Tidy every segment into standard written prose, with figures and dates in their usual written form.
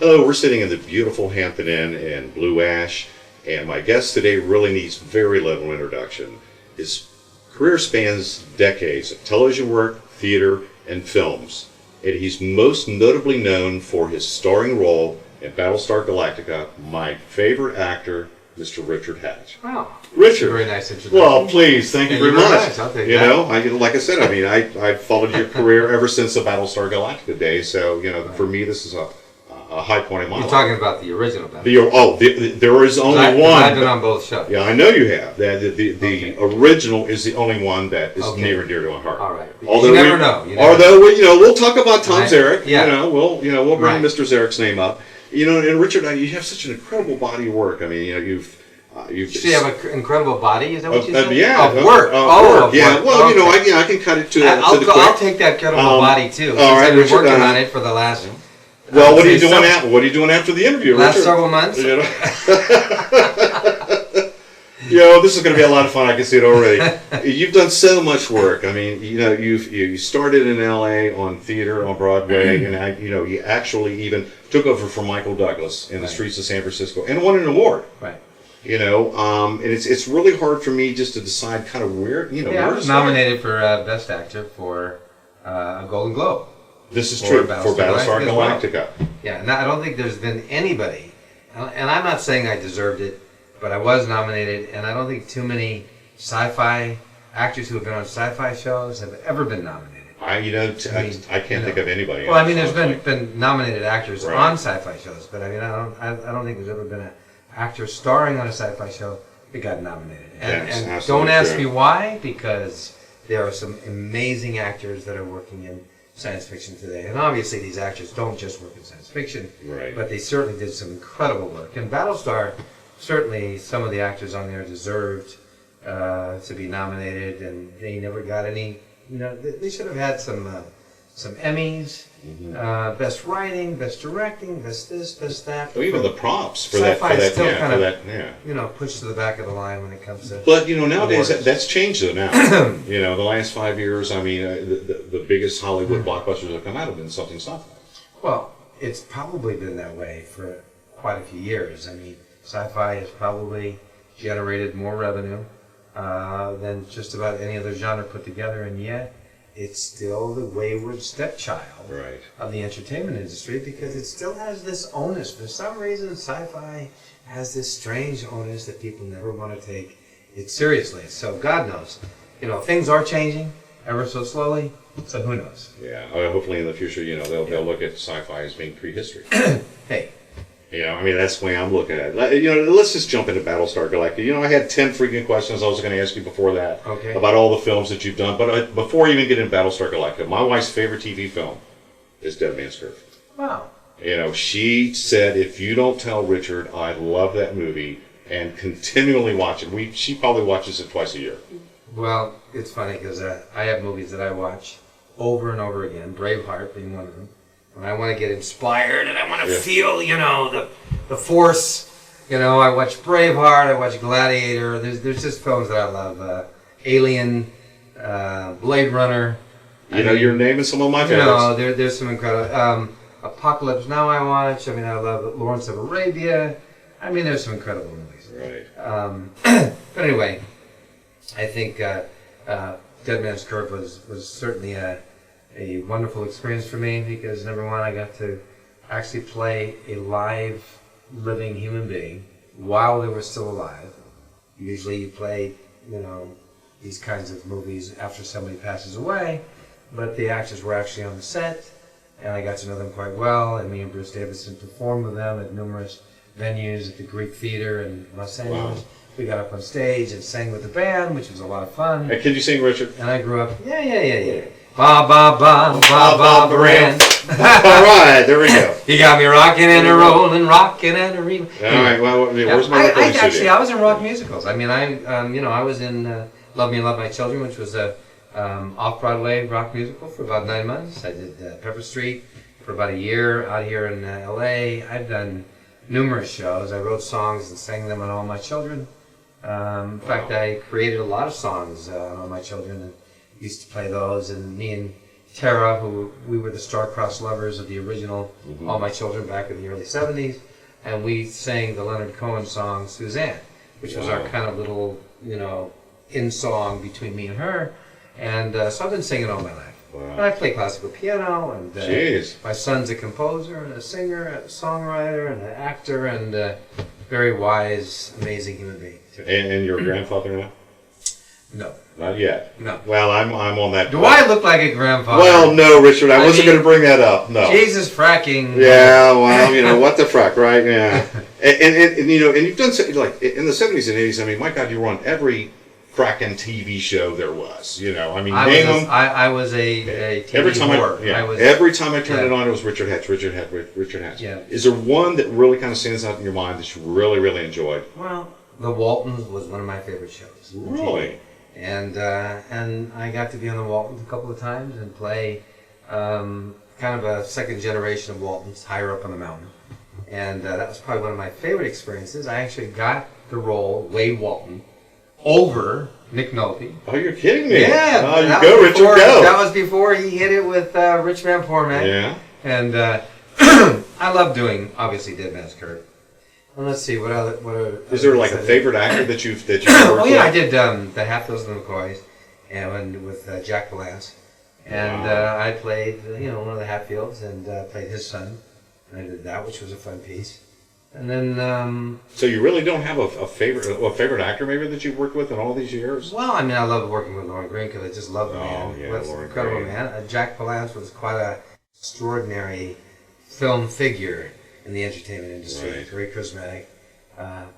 Hello, we're sitting in the beautiful Hampton Inn in Blue Ash, and my guest today really needs very little introduction. His career spans decades of television work, theater, and films, and he's most notably known for his starring role in Battlestar Galactica, my favorite actor, Mr. Richard Hatch. Wow. Richard. Very nice introduction. Well, please, thank you very much. Nice. I'll take you that. know, like I said, I mean, I've followed your career ever since the Battlestar Galactica days, so, you know, for me, this is a high point in my You're life. talking about the original Battlestar. There is only one. I've been on both shows. Yeah, I know you have. The Okay. original is the only one that is Okay. near and dear to my heart. All right. Although You never know. we'll talk about Tom Right. Zarek. Yeah. We'll bring Right. Mr. Zarek's name up. You know, and Richard, you have such an incredible body of work. I mean, you know, you've. You have an incredible body. Is that what you said? Yeah, Of work. work. Yeah. Work. Well, Okay. you know, I can cut it to the I'll quick. take that incredible body too. all right, I've been Richard, working on it for the last. Well, what are you doing now? What are you doing after the interview, Last Richard? several months. You know? This is going to be a lot of fun. I can see it already. You've done so much work. I mean, you know, you started in L.A. on theater on Broadway, and you actually even took over from Michael Douglas in the streets of San Francisco and won an award. Right. You know, and it's really hard for me just to decide kind of where Yeah, I was nominated for Best Actor for a Golden Globe. This is true for Battlestar Galactica. Yeah, and I don't think there's been anybody, and I'm not saying I deserved it, but I was nominated, and I don't think too many sci-fi actors who have been on sci-fi shows have ever been nominated. I can't think of anybody. Well, I mean, there's been nominated actors Right. on sci-fi shows, but I mean, I don't think there's ever been an actor starring on a sci-fi show that got nominated. That's And absolutely don't ask true. me why, because there are some amazing actors that are working in science fiction today. And obviously these actors don't just work in science fiction, Right. but they certainly did some incredible work. And Battlestar, certainly some of the actors on there deserved to be nominated, and they never got any. You know, they should have had some Emmys, best writing, best directing, best this, best that. Well, even the props for Sci-fi is still kind of, yeah. pushed to the back of the line when it comes to. But nowadays awards. that's changed though. Now, the last 5 years, I mean, the biggest Hollywood blockbusters that have come out have been something sci-fi. Well, it's probably been that way for quite a few years. I mean, sci-fi has probably generated more revenue than just about any other genre put together, and yet it's still the wayward stepchild Right. of the entertainment industry because it still has this onus. For some reason, sci-fi has this strange onus that people never want to take it seriously. So God knows, things are changing ever so slowly. So who knows? Yeah. Hopefully in the future, they'll look at sci-fi as being prehistory. Hey. I mean, that's the way I'm looking at it. Let's just jump into Battlestar Galactica. I had 10 freaking questions I was going to ask you before that about all the films that you've done. But before I even get into Battlestar Galactica, my wife's favorite TV film is Dead Man's Curve. Wow. She said, if you don't tell Richard I love that movie and continually watch it, she probably watches it twice a year. Well, it's funny because I have movies that I watch over and over again, Braveheart being one of them. When I want to get inspired and I want to feel, the force, I watch Braveheart, I watch Gladiator. There's just films that I love. Alien, Blade Runner. You're naming some of my favorites. There's some incredible. Apocalypse Now I watch. I mean, I love Lawrence of Arabia. I mean, there's some incredible movies. Right. But anyway, I think Dead Man's Curve was certainly a wonderful experience for me because number one, I got to actually play a live, living human being while they were still alive. Usually you play, these kinds of movies after somebody passes away, but the actors were actually on the set, and I got to know them quite well, and me and Bruce Davison performed with them at numerous venues at the Greek Theater in Los Angeles. Wow. We got up on stage and sang with the band, which was a lot of fun. Hey, can you sing, Richard? And I grew up, yeah. Ba ba ba ba ba Baran. All right, there we go. You got me rocking and a rolling, rocking and a reeling. All right, well, where's my recording studio? I was in rock musicals. I mean, I was in Love Me and Love My Children, which was a off-Broadway rock musical for about 9 months. I did Pepper Street for about a year out here in L.A. I've done numerous shows. I wrote songs and sang them on All My Children. In fact, I created a lot of songs on All My Children and used to play those. And me and Tara, who we were the star-crossed lovers of the original All My Children back in the early 70s, and we sang the Leonard Cohen song Suzanne, which was our kind of little, in song between me and her. And so I've been singing all my life. Wow. And I play classical piano, and Jeez. my son's a composer and a singer, a songwriter, and an actor, and very wise, amazing human being. Too. And your grandfather now? No. Not yet. No. Well, I'm on that. Do I look like a grandfather? Well, no, Richard. I wasn't mean, going to bring that up. No. Jesus fracking. Yeah, well, what the frack, right? Yeah. And you've done like in the 70s and 80s. I mean, my God, you were on every cracking TV show there was. I was a TV every time whore. every time I turned it on, it was Richard Hatch. Yeah. Is there one that really kind of stands out in your mind that you really, really enjoyed? Well, The Waltons was one of my favorite shows. Really? And I got to be on the Waltons a couple of times and play kind of a second generation of Waltons higher up on the mountain. And that was probably one of my favorite experiences. I actually got the role, Wade Walton, over Nick Nolte. Oh, you're kidding me. Yeah. Oh, you go, Richard, go. That was before he hit it with Rich Van Poor Man. Yeah. And I love doing, obviously, Dead Man's Curve. And let's see, what are Is there like a favorite actor that you've worked Oh yeah, with? I did the Half Dozen McCoys, and with Jack Palance, and I played one of the Hatfields and played his son, and I did that, which was a fun piece. And then So you really don't have a favorite actor maybe that you've worked with in all these years? well, I mean, I love working with Lauren Green because I just love the man. Yeah, What's Lauren incredible Green. man. Jack Palance was quite an extraordinary film figure in the entertainment industry. Right. Very charismatic.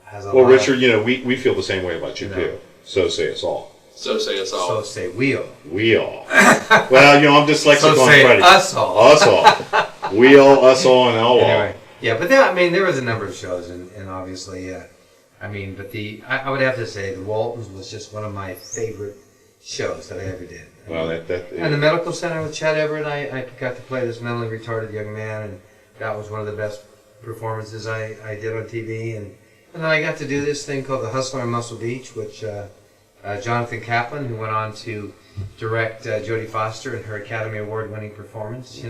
Has a Well, lot Richard, we feel the same way about you too. So say us all. So say us all. So say we all. We all. Well, I'm dyslexic So on say Friday. us all. Us all. We all, us all, and all. Anyway, yeah, but there was a number of shows, and obviously, I would have to say the Waltons was just one of my favorite shows that I ever did. Well, And the Medical Center with Chad Everett, I got to play this mentally retarded young man, and that was one of the best performances I did on TV. And then I got to do this thing called The Hustler in Muscle Beach, which Jonathan Kaplan, who went on to direct Jodie Foster in her Academy Award-winning performance, you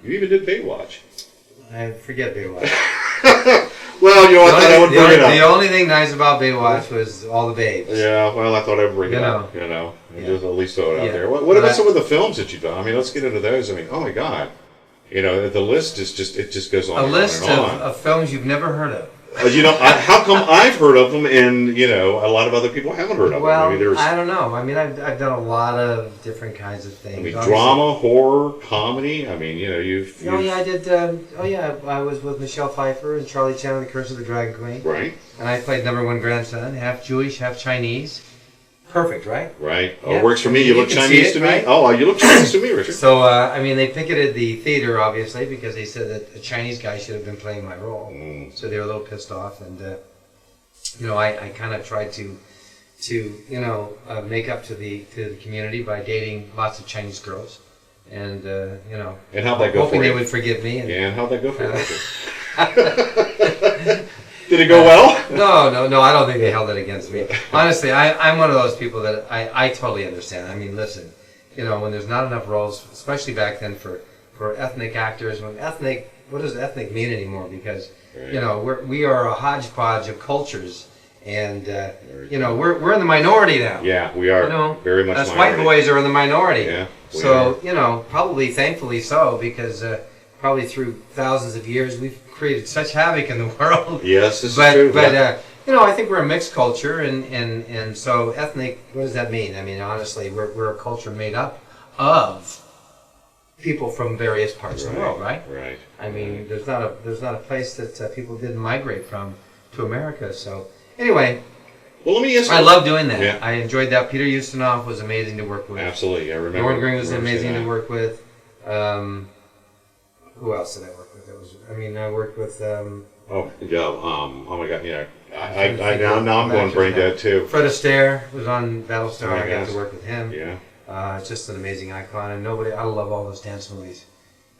even did Baywatch. I forget Baywatch. Well, I thought I would bring it up. The only thing nice about Baywatch was all the babes. Yeah, well, I thought I'd bring it up, and just at least throw it out there. What about some of the films that you've done? I mean, let's get into those. I mean, oh my God, the list is just goes on. A and list on and on. of films you've never heard of. How come I've heard of them and a lot of other people haven't heard of Well, them? I don't know. I mean, I've done a lot of different kinds of things. I mean, Obviously. drama, horror, comedy. I mean, you've. Oh yeah, I did. I was with Michelle Pfeiffer and Charlie Chan in The Curse of the Dragon Queen. Right. And I played number one grandson, half Jewish, half Chinese. Perfect, right? Right. Oh, Yeah. it works for me. You look can see Chinese it, to me. right? Oh, you look Chinese to me, Richard. So, they picketed the theater, obviously, because they said that a Chinese guy should have been playing my role. So they were a little pissed off, and I kind of tried to make up to the community by dating lots of Chinese girls, and And how'd that go hoping for they you? would forgive me. And, And how'd that go for you, Richard? Did it go well? No, I don't think they held it against me. Honestly, I'm one of those people that I totally understand. I mean, listen, when there's not enough roles, especially back then for ethnic actors, what does ethnic mean anymore? Because, Right. we are a hodgepodge of cultures, and, we're in the minority now. Yeah, we are very much. Us white boys are in the minority. Yeah. we So, are. probably thankfully so, because probably through thousands of years we've created such havoc in the world. Yes, this But is true. Yeah. I think we're a mixed culture, and so ethnic. What does that mean? I mean, honestly, we're a culture made up of people from various parts of the world, right? Right. I mean, there's not a place that people didn't migrate from to America. So anyway, Well, let me ask you. I love doing that. Yeah. I enjoyed that. Peter Ustinov was amazing to work with. Absolutely, I remember. Lauren Green was remember amazing seeing to that. work with. Who else did I work with? I worked with Oh yeah. Oh my God. Yeah. trying to I think now of I'm going actors brain now. dead too. Fred Astaire was on Battlestar. Oh, I got yes. to work with him. Yeah. Just an amazing icon, and I love all those dance movies.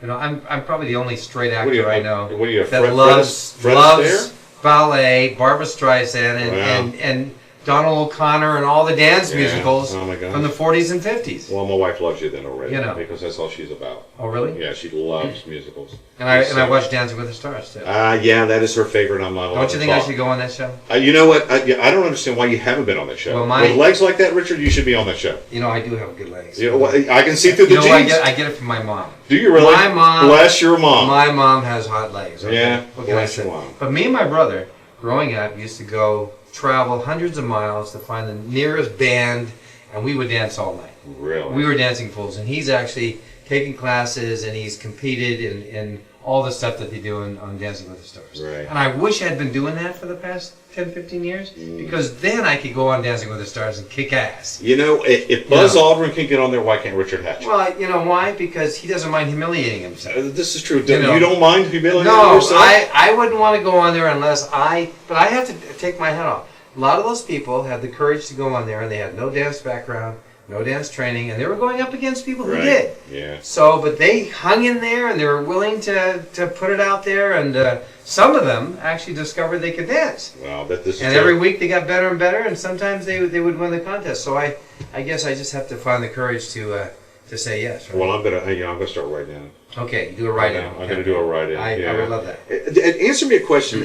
I'm probably the only straight What do you- actor I know what do you- that Fred loves Astaire? ballet, Barbra Streisand, Wow. and Donald O'Connor and all the dance Yeah. musicals Oh my gosh. from the 40s and 50s. Well, my wife loves you then already, You know. because that's all she's about. Oh, really? Yeah, she loves musicals. And I watched Dancing with the Stars too. Yeah, that is her favorite. I'm not allowed Don't you to think I talk. should go on that show? You know what? I don't understand why you haven't been on that show. Well, With legs like that, Richard, you should be on that show. You know, I do have good legs. You know, I can see through the You know, jeans. I get it from my mom. Do you really? My mom. Bless your mom. My mom has hot legs. Okay? Yeah, What can I bless your say? mom. But me and my brother, growing up, used to go travel hundreds of miles to find the nearest band, and we would dance all night. Really? We were dancing fools, and he's actually taken classes, and he's competed in all the stuff that they do on Dancing with the Stars. Right. And I wish I'd been doing that for the past 10, 15 years, because then I could go on Dancing with the Stars and kick ass. You know, if Buzz Aldrin can get on there, why can't Richard Hatch? Well, you know why? Because he doesn't mind humiliating himself. This is true. You know. You don't mind humiliating No, yourself? I wouldn't want to go on there but I have to take my hat off. A lot of those people had the courage to go on there, and they had no dance background, no dance training, and they were going up against people who Right. did. Yeah. So, but they hung in there, and they were willing to put it out there, and some of them actually discovered they could dance. Well, this is And true. every week they got better and better, and sometimes they would win the contest. So I guess I just have to find the courage to say yes. Right? Well, I'm gonna start right now. Okay, do a write-in. I'm gonna do a write-in. I would love that. Answer me a question.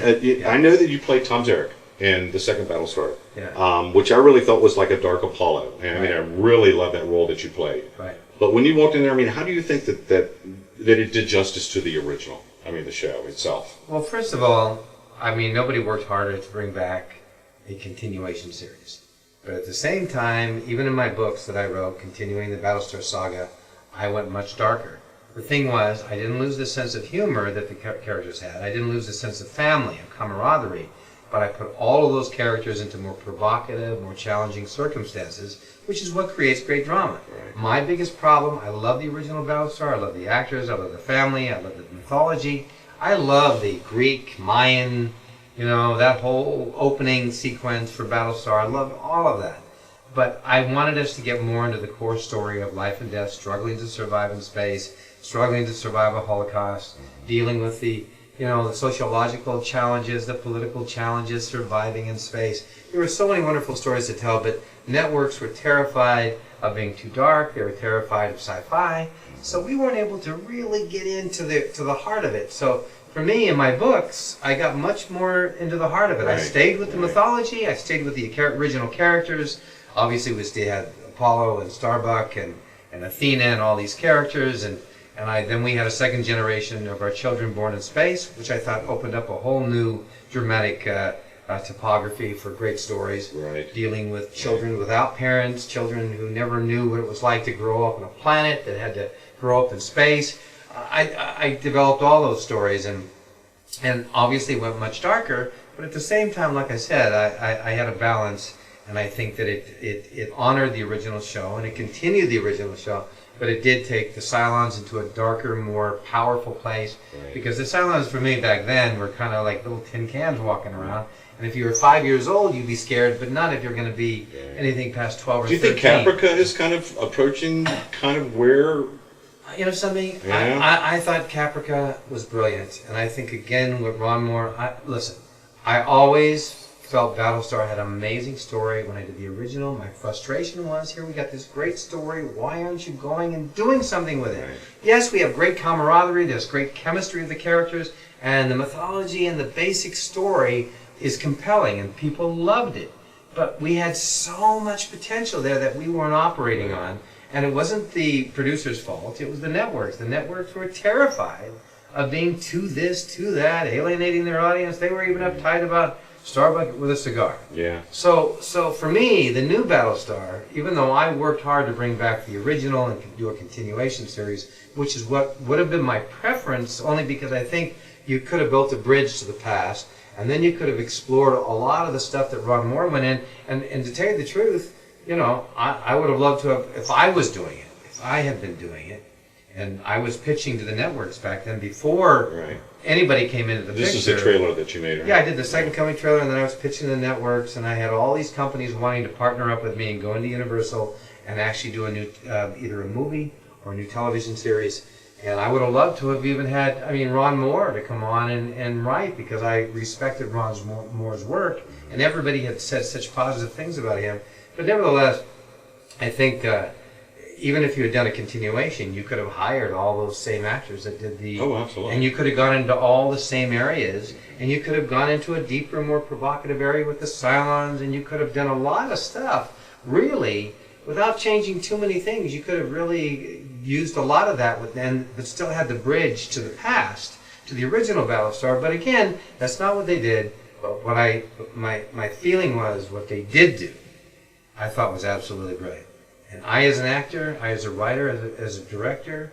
I know that you played Tom Zarek in the second Battlestar, Yeah. which I really thought was like a dark Apollo. And I mean, Right. I really love that role that you played. Right. But when you walked in there, I mean, how do you think that it did justice to the original? I mean, the show itself. Well, first of all, I mean, nobody worked harder to bring back a continuation series. But at the same time, even in my books that I wrote, continuing the Battlestar saga, I went much darker. The thing was, I didn't lose the sense of humor that the characters had. I didn't lose the sense of family, of camaraderie. But I put all of those characters into more provocative, more challenging circumstances, which is what creates great drama. Right. My biggest problem, I love the original Battlestar, I love the actors, I love the family, I love the mythology. I love the Greek, Mayan, you know, that whole opening sequence for Battlestar. I love all of that. But I wanted us to get more into the core story of life and death, struggling to survive in space, struggling to survive a Holocaust, dealing with the sociological challenges, the political challenges, surviving in space. There were so many wonderful stories to tell, but networks were terrified of being too dark. They were terrified of sci-fi. So we weren't able to really get into the heart of it. So for me, in my books, I got much more into the heart of it. I Right. stayed with the Right. mythology. I stayed with the original characters. Obviously, we still had Apollo and Starbuck and Athena and all these characters. And then we had a second generation of our children born in space, which I thought opened up a whole new dramatic topography for great stories. Right. Dealing with children without parents, children who never knew what it was like to grow up on a planet that had to grow up in space. I developed all those stories and obviously went much darker, but at the same time, like I said, I had a balance, and I think that it honored the original show and it continued the original show, but it did take the Cylons into a darker, more powerful place. Right. Because the Cylons for me back then were kind of like little tin cans walking around. And if you were 5 years old, you'd be scared, but not if you're going to be anything past 12 or 13. Do you think Caprica is kind of approaching kind of where? You know something? Yeah. I thought Caprica was brilliant. And I think, again, with Ron Moore, listen, I always felt Battlestar had an amazing story when I did the original. My frustration was, here we got this great story. Why aren't you going and doing something with it? Right. Yes, we have great camaraderie. There's great chemistry of the characters. And the mythology and the basic story is compelling, and people loved it. But we had so much potential there that we weren't operating on. And it wasn't the producer's fault. It was the networks. The networks were terrified of being too this, too that, alienating their audience. They were even uptight about Starbuck with a cigar. Yeah. So for me, the new Battlestar, even though I worked hard to bring back the original and do a continuation series, which is what would have been my preference, only because I think you could have built a bridge to the past, and then you could have explored a lot of the stuff that Ron Moore went in. And to tell you the truth, you know, I would have loved to have, if I was doing it, if I had been doing it, and I was pitching to the networks back then before Right. anybody came into the This picture. is the trailer that you made, right? Yeah, I did the Second Coming trailer, and then I was pitching to the networks, and I had all these companies wanting to partner up with me and go into Universal and actually do a new, either a movie or a new television series. And I would have loved to have even had, Ron Moore to come on and write, because I respected Ron Moore's work, and everybody had said such positive things about him. But nevertheless, I think even if you had done a continuation, you could have hired all those same actors that did the... Oh, absolutely. And you could have gone into all the same areas, and you could have gone into a deeper, more provocative area with the Cylons, and you could have done a lot of stuff, really, without changing too many things. You could have really used a lot of that, but still had the bridge to the past, to the original Battlestar. But again, that's not what they did. But my feeling was what they did do, I thought was absolutely brilliant. And I, as an actor, I, as a writer, as a director,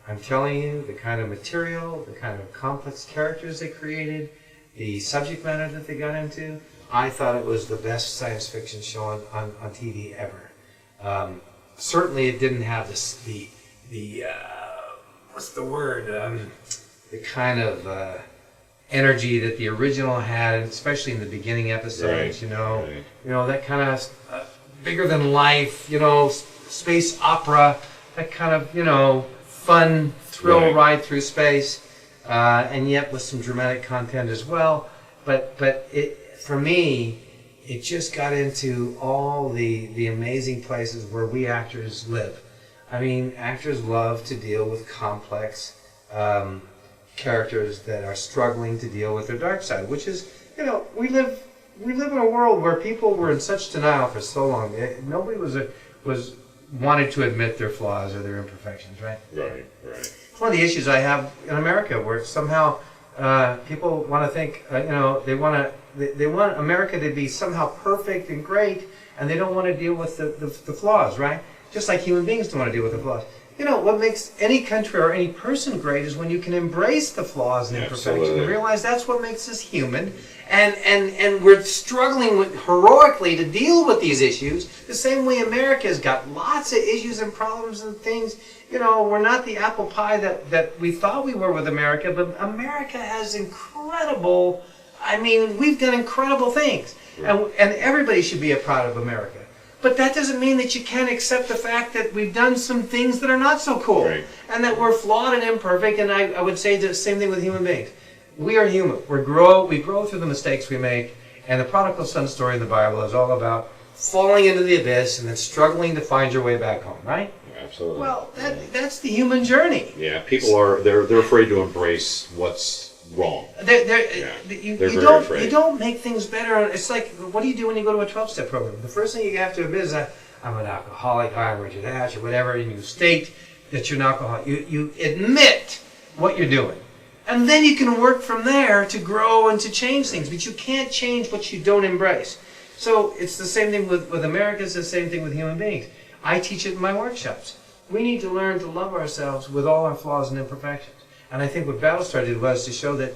I'm telling you, the kind of material, the kind of complex characters they created, the subject matter that they got into, I thought it was the best science fiction show on TV ever. Certainly, it didn't have the what's the word? The kind of energy that the original had, especially in the beginning episodes. Right. You know that kind of bigger than life. Space opera. That kind of fun thrill ride through space, and yet with some dramatic content as well. But for me, it just got into all the amazing places where we actors live. I mean, actors love to deal with complex characters that are struggling to deal with their dark side, which is, we live in a world where people were in such denial for so long. Nobody was wanted to admit their flaws or their imperfections, right? Right. It's one of the issues I have in America, where somehow people want to think, they want America to be somehow perfect and great, and they don't want to deal with the flaws, right? Just like human beings don't want to deal with the flaws. What makes any country or any person great is when you can embrace the flaws and imperfections and realize that's what makes us human. And we're struggling heroically to deal with these issues the same way America's got lots of issues and problems and things. We're not the apple pie that we thought we were with America, but America has incredible, we've done incredible things. And everybody should be proud of America. But that doesn't mean that you can't accept the fact that we've done some things that are not so cool. Right. And that we're flawed and imperfect, and I would say the same thing with human beings. We are human. We grow through the mistakes we make, and the prodigal son story in the Bible is all about falling into the abyss and then struggling to find your way back home, right? Absolutely. Well, that's the human journey. Yeah, people they're afraid to embrace what's wrong. You don't make things better. It's like, what do you do when you go to a 12-step program? The first thing you have to admit is that I'm an alcoholic, I'm Richard Ash, or whatever, and you state that you're an alcoholic. You admit what you're doing. And then you can work from there to grow and to change things. But you can't change what you don't embrace. So it's the same thing with America. It's the same thing with human beings. I teach it in my workshops. We need to learn to love ourselves with all our flaws and imperfections. And I think what Battlestar did was to show that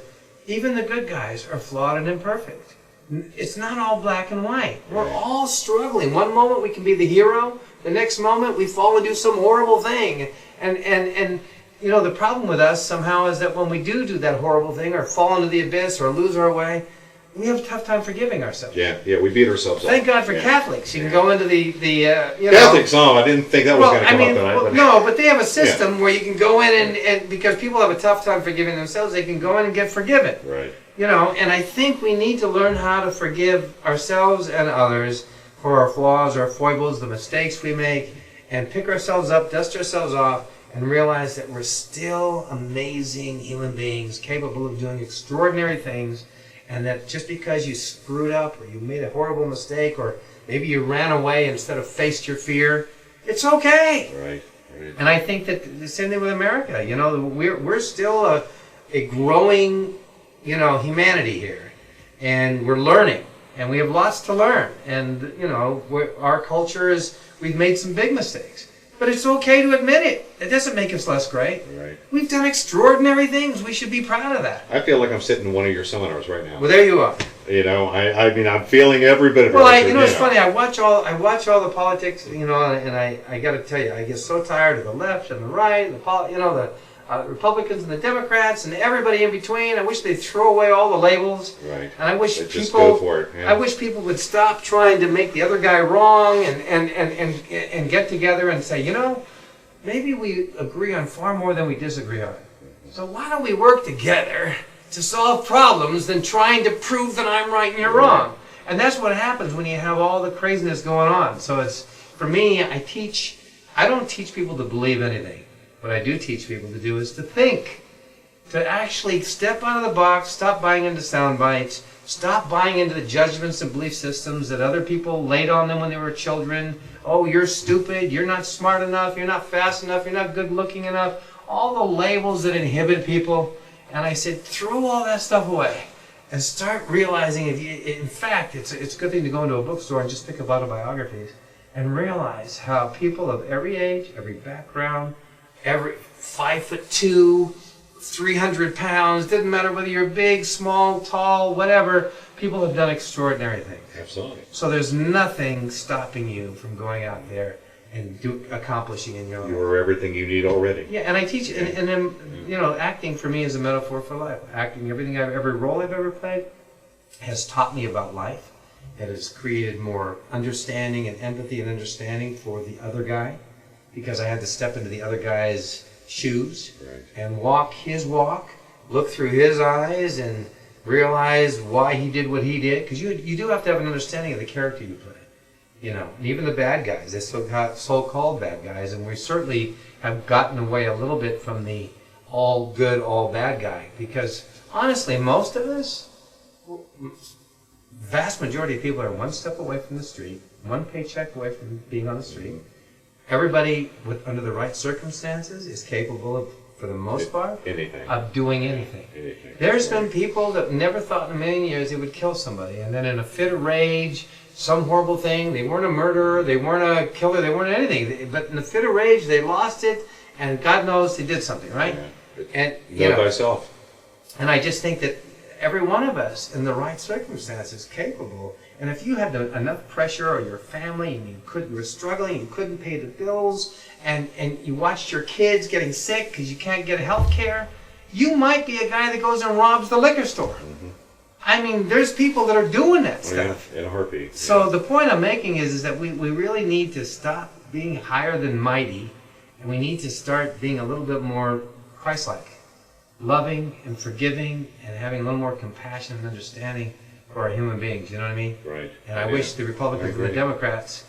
even the good guys are flawed and imperfect. It's not all black and white. We're all struggling. One moment we can be the hero. The next moment we fall and do some horrible thing. And the problem with us somehow is that when we do that horrible thing or fall into the abyss or lose our way, we have a tough time forgiving ourselves. Yeah, we beat ourselves up. Thank God for Catholics. You can go into the Catholics, I didn't think that was going to come up tonight. But no, but they have a system where you can go in and because people have a tough time forgiving themselves, they can go in and get forgiven. Right. And I think we need to learn how to forgive ourselves and others for our flaws, our foibles, the mistakes we make, and pick ourselves up, dust ourselves off, and realize that we're still amazing human beings capable of doing extraordinary things, and that just because you screwed up or you made a horrible mistake or maybe you ran away instead of faced your fear, it's okay. Right. And I think that the same thing with America. We're still a growing, humanity here, and we're learning, and we have lots to learn. And our culture we've made some big mistakes. But it's okay to admit it. It doesn't make us less great. Right. We've done extraordinary things. We should be proud of that. I feel like I'm sitting in one of your seminars right now. Well, there you are. I'm feeling every bit of it. Well, it's funny. I watch all the politics, and I got to tell you, I get so tired of the left and the right, the Republicans and the Democrats and everybody in between. I wish they'd throw away all the labels. Right. And I wish just go for it. Yeah. I wish people would stop trying to make the other guy wrong and get together and say, maybe we agree on far more than we disagree on. So why don't we work together to solve problems than trying to prove that I'm right and you're wrong? And that's what happens when you have all the craziness going on. So it's, for me, I don't teach people to believe anything. What I do teach people to do is to think, to actually step out of the box, stop buying into sound bites, stop buying into the judgments and belief systems that other people laid on them when they were children. Oh, you're stupid, you're not smart enough, you're not fast enough, you're not good looking enough. All the labels that inhibit people. And I said, throw all that stuff away and start realizing, in fact, it's a good thing to go into a bookstore and just pick up autobiographies and realize how people of every age, every background, every 5'2", 300 pounds, doesn't matter whether you're big, small, tall, whatever, people have done extraordinary things. Absolutely. So there's nothing stopping you from going out there and accomplishing in your life. You are everything you need already. Yeah, and I teach, and then, you know, acting for me is a metaphor for life. Acting, every role I've ever played has taught me about life. It has created more understanding and empathy and understanding for the other guy, because I had to step into the other guy's shoes and walk his walk, look through his eyes, and realize why he did what he did. Because you do have to have an understanding of the character you play. You know, and even the bad guys, the so-called bad guys, and we certainly have gotten away a little bit from the all good, all bad guy. Because honestly, most of us, vast majority of people are one step away from the street, one paycheck away from being on the street. Everybody, under the right circumstances, is capable of, for the most part, of doing anything. There's been people that never thought in a million years they would kill somebody, and then in a fit of rage, some horrible thing, they weren't a murderer, they weren't a killer, they weren't anything, but in a fit of rage, they lost it, and God knows they did something, right? Yeah. And Know thyself. And I just think that every one of us, in the right circumstances, is capable. And if you had enough pressure, or your family, and you were struggling, you couldn't pay the bills, and you watched your kids getting sick because you can't get health care, you might be a guy that goes and robs the liquor store. I mean, there's people that are doing that stuff. Yeah, in a heartbeat. So the point I'm making is that we really need to stop being higher than mighty, and we need to start being a little bit more Christ-like, loving and forgiving, and having a little more compassion and understanding for our human beings. You know what I mean? Right. And I wish the Republicans and the Democrats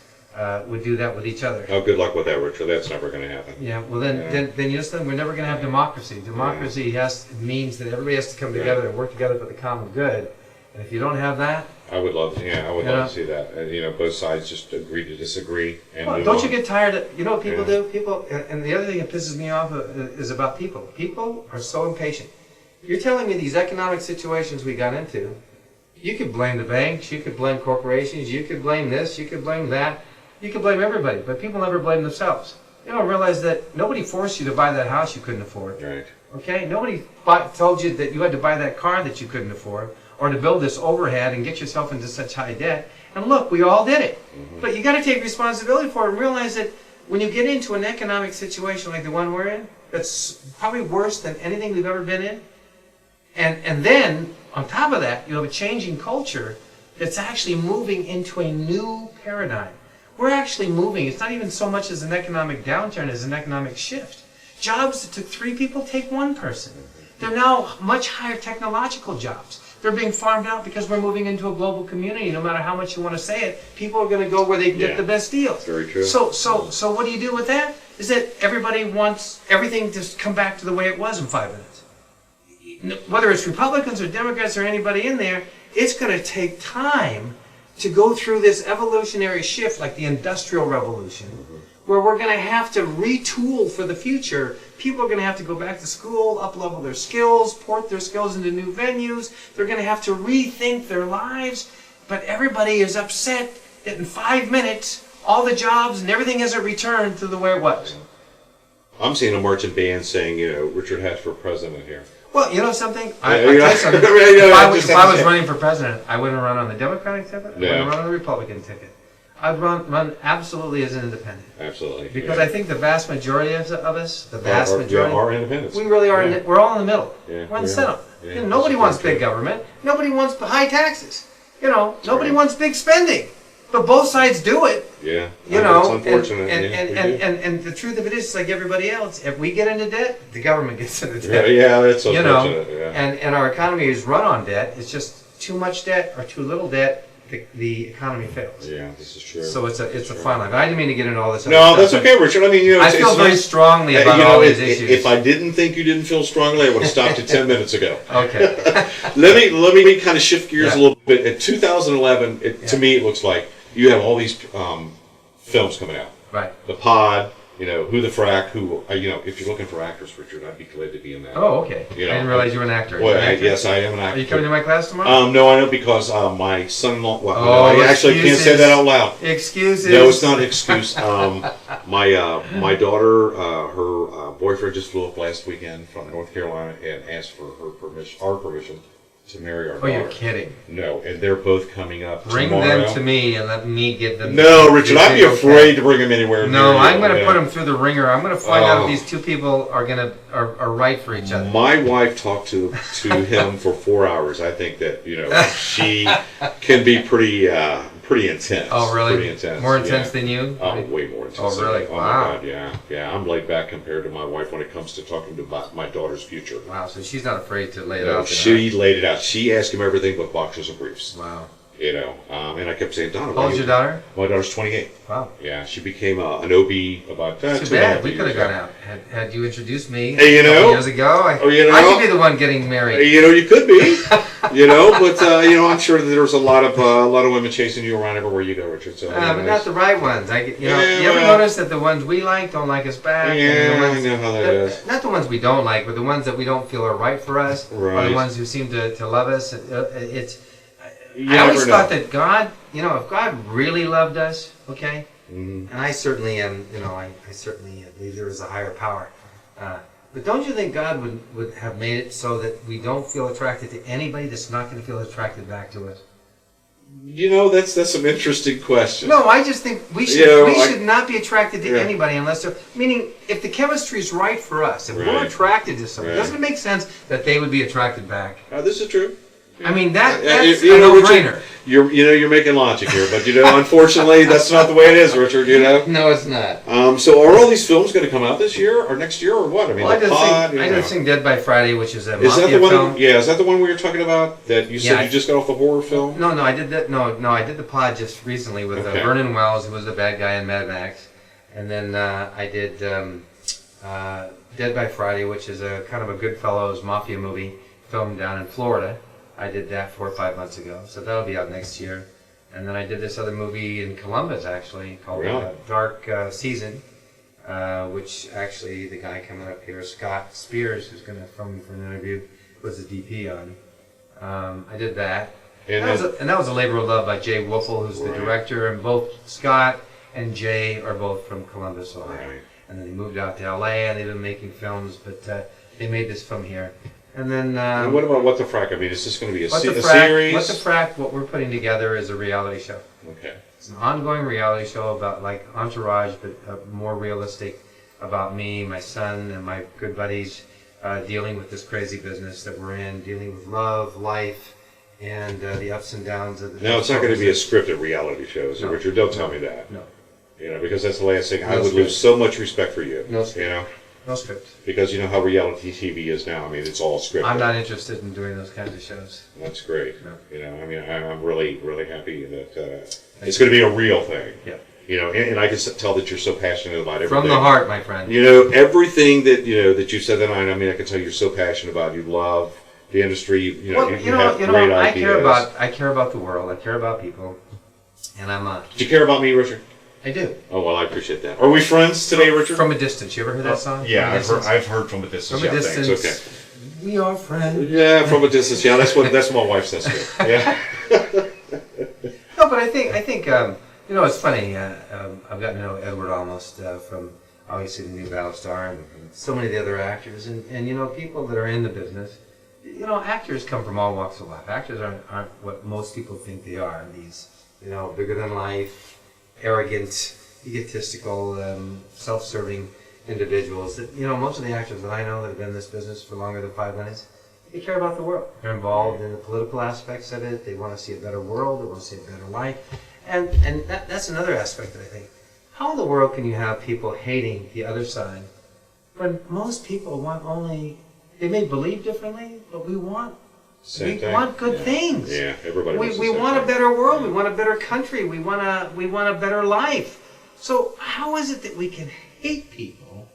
would do that with each other. Oh, good luck with that, Richard. That's never going to happen. Yeah. Well, then you know, we're never going to have democracy. Democracy means that everybody has to come together and work together for the common good. And if you don't have that, I would love to see that. And, you know, both sides just agree to disagree and move don't on. you get tired of, you know what people do? People, and the other thing that pisses me off is about people. People are so impatient. You're telling me these economic situations we got into, you could blame the banks, you could blame corporations, you could blame this, you could blame that, you could blame everybody, but people never blame themselves. They don't realize that nobody forced you to buy that house you couldn't afford. Right. Okay? Nobody told you that you had to buy that car that you couldn't afford, or to build this overhead and get yourself into such high debt. And look, we all did it. But you got to take responsibility for it and realize that when you get into an economic situation like the one we're in, that's probably worse than anything we've ever been in, and then, on top of that, you have a changing culture that's actually moving into a new paradigm. We're actually moving. It's not even so much as an economic downturn as an economic shift. Jobs that took 3 people take 1 person. They're now much higher technological jobs. They're being farmed out because we're moving into a global community. No matter how much you want to say it, people are going to go where they can get the best deals. Very true. So what do you do with that? Is that everybody wants everything to come back to the way it was in 5 minutes. Whether it's Republicans or Democrats or anybody in there, it's going to take time to go through this evolutionary shift, like the Industrial Revolution, where we're going to have to retool for the future. People are going to have to go back to school, up-level their skills, port their skills into new venues. They're going to have to rethink their lives. But everybody is upset that in 5 minutes, all the jobs and everything hasn't returned to the way it was. I'm seeing a marching band saying, you know, Richard Hatch for president here. Well, you know something? I'll tell you something. If I was running for president, I wouldn't run on the Democratic ticket. I wouldn't run on the Republican ticket. I'd run absolutely as an independent. Absolutely. Because I think the vast majority of us, are independents. We really are. We're all in the middle. Yeah, we're in the center. Yeah, You know, nobody wants big government. Nobody wants high taxes. You know, nobody wants big spending. But both sides do it. Yeah. You know, it's unfortunate. And the truth of it is, like everybody else, if we get into debt, the government gets into debt. Yeah, that's unfortunate. You know, and our economy is run on debt. It's just too much debt or too little debt. the economy fails. Yeah, this is true. So it's a fine line. But I didn't mean to get into all this. No, other that's stuff, okay, Richard. I mean, I feel very strongly about all these issues. If I didn't think you didn't feel strongly, I would have stopped you 10 minutes ago. Okay. Let me kind of shift gears Yeah. a little bit. In 2011, to me, it looks like you have all these films coming out. Right. The Pod, Who the Frack, if you're looking for actors, Richard, I'd be glad to be in that. Oh, okay. You know, I didn't realize you were an actor. Well, You're an actor? yes, I am an actor. Are you coming to my class tomorrow? No, I know because my son-in-law. Well, Oh, I actually can't say excuses. that out loud. Excuses. No, it's not an excuse. My daughter, her boyfriend just flew up last weekend from North Carolina and asked for our permission to marry our Oh, daughter. you're kidding. No, and they're both coming up Bring tomorrow. them to me and let me get them. No, Richard, I'd be Okay. afraid to bring them anywhere. No, near I'm you, going to yeah. put them through the ringer. I'm going to find out Oh. if these two people are right for each other. My wife talked to him for 4 hours. I think that she can be pretty intense. Oh, really? Pretty intense. More intense yeah. than you? Oh, way more intense. Oh, than really? me. Oh Wow. my God, yeah. I'm laid back compared to my wife when it comes to talking about my daughter's future. Wow, so she's not afraid to lay it No, out. she laid it out. She asked him everything but boxers and briefs. Wow. And I kept saying, Donna, How old's your daughter? My daughter's 28. Wow. Yeah, she became an OB about Too 2.5 bad. We could have years gone ago. out. Had you introduced me Hey, a couple years ago, I could be the one getting married. You could be, but I'm sure that there's a lot of women chasing you around everywhere you go, Richard. So, But not the right ones. You ever well- notice that the ones we like don't like us back? Yeah, and the I ones know how that is. Not the ones we don't like, but the ones that we don't feel are right for us, are Right. the ones who seem to love us. It's. You I always never thought know. that God, if God really loved us, okay, Mhm. and I certainly am, I certainly believe there is a higher power. But don't you think God would have made it so that we don't feel attracted to anybody that's not going to feel attracted back to us? That's an interesting question. No, I just think we should should not be attracted to anybody unless they're, meaning if the chemistry is right for us, if we're Right. attracted to somebody, Right. doesn't it make sense that they would be attracted back? This is true. I mean, that's Richard, a no-brainer. You're making logic here, but unfortunately, that's not the way it is, Richard. No, it's not. So are all these films going to come out this year or next year or what? I mean, Well, The Pod. I just sing Dead by Friday, which is a Is that mafia the one? film. Yeah, is that the one we were talking about? That you said Yeah, you just got off the horror film? No, I did that. No, I did the Pod just recently with Okay. Vernon Wells, who was the bad guy in Mad Max, and then I did Dead by Friday, which is a kind of a Goodfellas mafia movie filmed down in Florida. I did that 4 or 5 months ago, so that'll be out next year. And then I did this other movie in Columbus, actually, called Really? Dark Season, which actually the guy coming up here, Scott Spears, who's going to film me for an interview, was the DP on. I did that. And That was a labor of love by Jay Wolfel, who's the Right. director, and both Scott and Jay are both from Columbus, Ohio. Right. And then they moved out to LA, and they've been making films, but they made this film here. And then and what about What the Frack? I mean, is this going to be a What the series? What the Frack, what we're putting together is a reality show. Okay. It's an ongoing reality show about like Entourage, but more realistic, about me, my son, and my good buddies dealing with this crazy business that we're in, dealing with love, life, and the ups and downs of the. No, it's not going to be a scripted reality show, so No. Richard, don't tell me that. No. Because that's the last thing. I No would script. lose so much respect for you. No script. You know, No script. because you know how reality TV is now. I mean, it's all scripted. I'm not interested in doing those kinds of shows. That's great. No. I mean, I'm really, really happy that it's going to be a real thing. Yeah. And I can tell that you're so passionate about everything. From the heart, my friend. Everything that that you said tonight. I mean, I can tell you're so passionate about. You love the industry. You have great I ideas. I care about the world. I care about people, and I'm Do you care about me, Richard? I do. Oh well, I appreciate that. Are we friends today, Richard? From a distance. You ever heard that song? Yeah, From a Distance? I've heard from a distance. From a Yeah, distance. thanks. Okay. We are friends. Yeah, from a distance. Yeah, that's what my wife says too. Yeah. No, but I think it's funny. I've gotten to know Edward almost from obviously the new Battlestar and so many of the other actors, and people that are in the business. Actors come from all walks of life. Actors aren't what most people think they are. These bigger than life, arrogant, egotistical, self-serving individuals. That most of the actors that I know that have been in this business for longer than 5 minutes, they care about the world. They're involved in the political aspects of it. They want to see a better world. They want to see a better life. And that's another aspect that I think. How in the world can you have people hating the other side when most people want only, they may believe differently, but we want Same We thing. want good Yeah. things. Yeah, everybody wants the We same want a thing. better world. We want a better country. We want a better life. So how is it that we can hate people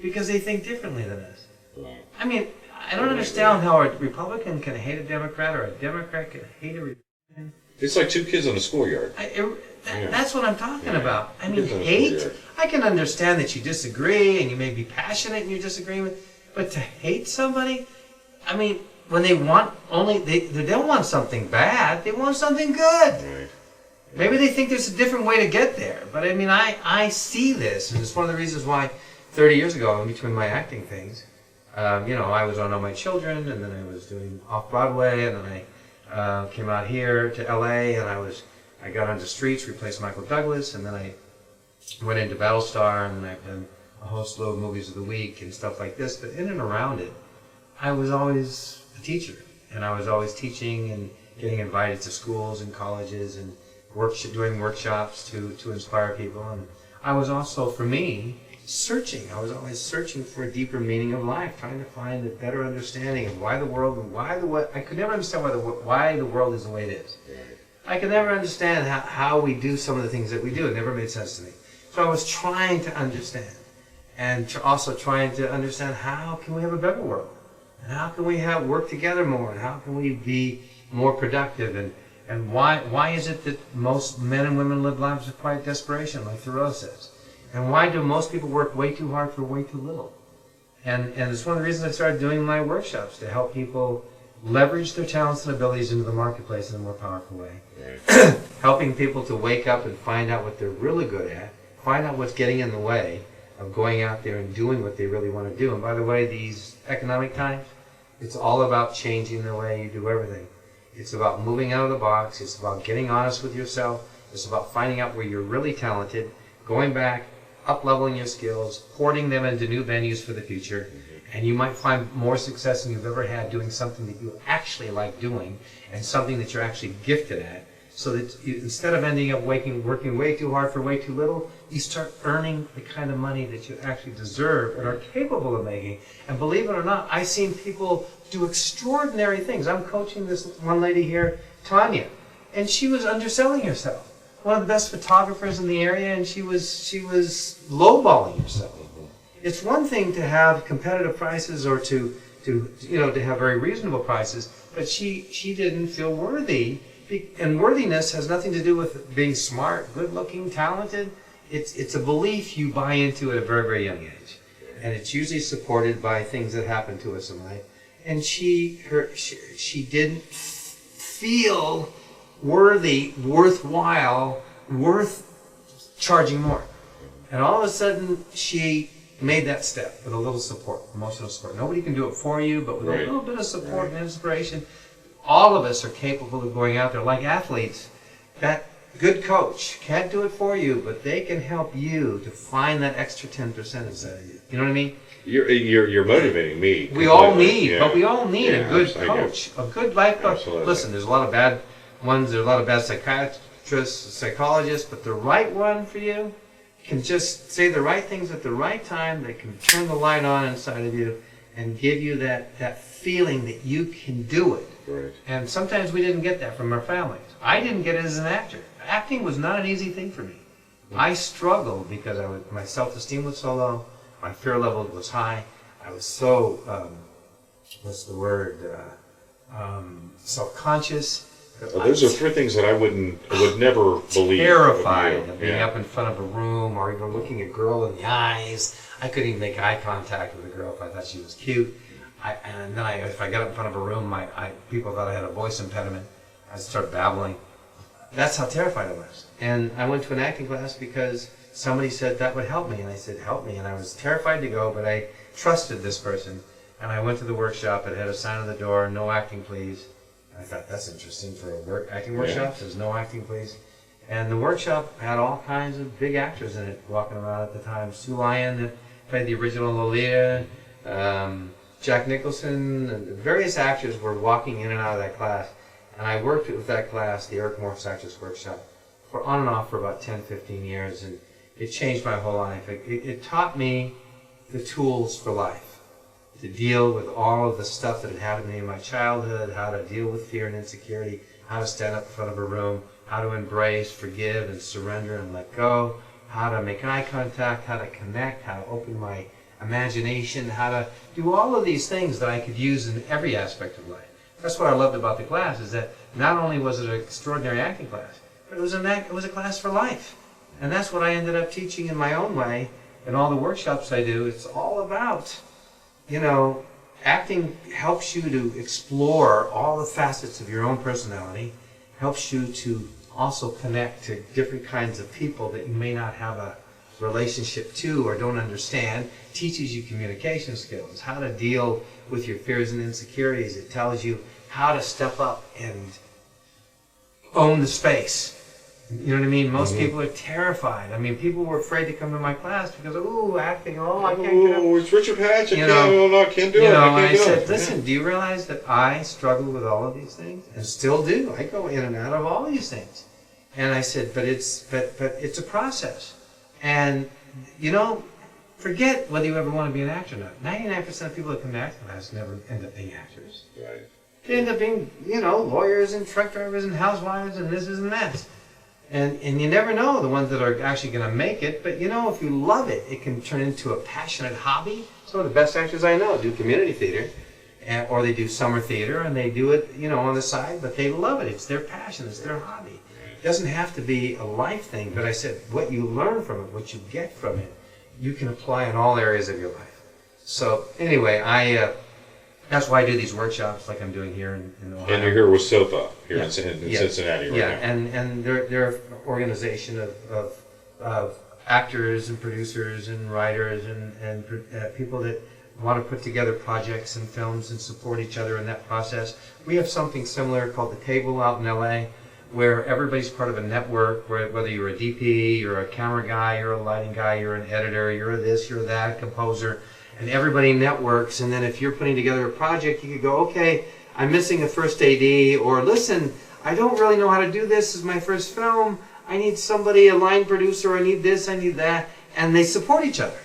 because they think differently than us? Right. I mean, I don't understand how a Republican can hate a Democrat or a Democrat can hate a Republican. It's like two kids in a schoolyard. Yeah. That's what I'm talking Yeah. about. I mean, Kids in a hate, schoolyard. I can understand that you disagree and you may be passionate in your disagreement, but to hate somebody, I mean, when they want they don't want something bad, they want something good. Right. Maybe they think there's a different way to get there, but I mean, I see this, and it's one of the reasons why 30 years ago, in between my acting things, I was on All My Children, and then I was doing Off-Broadway, and then I came out here to LA, and I got onto Streets, replaced Michael Douglas, and then I went into Battlestar, and then I've done a host of movies of the week and stuff like this, but in and around it, I was always a teacher, and I was always teaching and getting invited to schools and colleges and doing workshops to inspire people. And I was also, for me, searching. I was always searching for a deeper meaning of life, trying to find a better understanding of why the world and I could never understand why the world is the way it is. Right. I could never understand how we do some of the things that we do. It never made sense to me. So I was trying to understand, and also trying to understand how can we have a better world, and how can we work together more, and how can we be more productive, and why is it that most men and women live lives of quiet desperation, like Thoreau says, and why do most people work way too hard for way too little? And it's one of the reasons I started doing my workshops, to help people leverage their talents and abilities into the marketplace in a more powerful way. Right. Helping people to wake up and find out what they're really good at, find out what's getting in the way of going out there and doing what they really want to do. And by the way, these economic times, it's all about changing the way you do everything. It's about moving out of the box. It's about getting honest with yourself. It's about finding out where you're really talented, going back, up-leveling your skills, porting them into new venues for the future, and you might find more success than you've ever had doing something that you actually like doing and something that you're actually gifted at, so that instead of ending up working way too hard for way too little, you start earning the kind of money that you actually deserve and are capable of making. And believe it or not, I've seen people do extraordinary things. I'm coaching this one lady here, Tanya, and she was underselling herself. One of the best photographers in the area, and she was lowballing herself. It's one thing to have competitive prices or to have very reasonable prices, but she didn't feel worthy. And worthiness has nothing to do with being smart, good-looking, talented. It's a belief you buy into at a very, very young age, and it's usually supported by things that happen to us in life. And she didn't feel worthy, worthwhile, worth charging more. And all of a sudden, she made that step with a little support, emotional support. Nobody can do it for you, but with a little bit of support and inspiration, all of us are capable of going out there like athletes. That good coach can't do it for you, but they can help you to find that extra 10% inside of you. You know what I mean? You're motivating me. We all need, Yeah. but we all need a good I coach, a good life coach. Absolutely. Listen, there's a lot of bad ones, there's a lot of bad psychiatrists, psychologists, but the right one for you can just say the right things at the right time. They can turn the light on inside of you and give you that feeling that you can do it. Right. And sometimes we didn't get that from our families. I didn't get it as an actor. Acting was not an easy thing for me. I struggled because my self-esteem was so low, my fear level was high. I was so, self-conscious. Those are three things that I would never believe. Terrified of you. of being Yeah. up in front of a room or even looking a girl in the eyes. I couldn't even make eye contact with a girl if I thought she was cute. If I got up in front of a room, people thought I had a voice impediment. I'd start babbling. That's how terrified I was. And I went to an acting class because somebody said that would help me. And I said, help me. And I was terrified to go, but I trusted this person. And I went to the workshop. It had a sign on the door, no acting, please. And I thought, that's interesting for a acting workshop. It says, no acting, please. And the workshop had all kinds of big actors in it walking around at the time. Sue Lyon, that played the original Lolita, Jack Nicholson, and various actors were walking in and out of that class. And I worked with that class, the Eric Morris Actors Workshop, on and off for about 10, 15 years. And it changed my whole life. It taught me the tools for life. to deal with all of the stuff that had happened to me in my childhood, how to deal with fear and insecurity, how to stand up in front of a room, how to embrace, forgive, and surrender and let go, how to make eye contact, how to connect, how to open my imagination, how to do all of these things that I could use in every aspect of life. That's what I loved about the class, is that not only was it an extraordinary acting class, but it was a class for life. And that's what I ended up teaching in my own way in all the workshops I do. It's all about, acting helps you to explore all the facets of your own personality, helps you to also connect to different kinds of people that you may not have a relationship to or don't understand, teaches you communication skills, how to deal with your fears and insecurities. It tells you how to step up and own the space. You know what I mean? Most people are terrified. I mean, people were afraid to come to my class because, acting, I can't get up. Oh, it's Richard Hatch. I can't do it. And I said, listen, do you realize that I struggle with all of these things? And still do. I go in and out of all these things. And I said, but it's a process. And, forget whether you ever want to be an actor or not. 99% of people that come to acting class never end up being actors. Right. They end up being, lawyers and truck drivers and housewives and this and that. And you never know the ones that are actually going to make it, but if you love it, it can turn into a passionate hobby. Some of the best actors I know do community theater, or they do summer theater, and they do it, on the side, but they love it. It's their passion, it's their hobby. It doesn't have to be a life thing, but I said, what you learn from it, what you get from it, you can apply in all areas of your life. So anyway, that's why I do these workshops like I'm doing here in Ohio. And you're here with SOPA here in Yeah. Cincinnati right now. And they're an organization of actors and producers and writers and people that want to put together projects and films and support each other in that process. We have something similar called The Table out in LA, where everybody's part of a network, whether you're a DP, you're a camera guy, you're a lighting guy, you're an editor, you're a this, you're that, composer, and everybody networks. And then if you're putting together a project, you could go, okay, I'm missing a first AD, or listen, I don't really know how to do this. This is my first film. I need somebody, a line producer, I need this, I need that. And they support each other.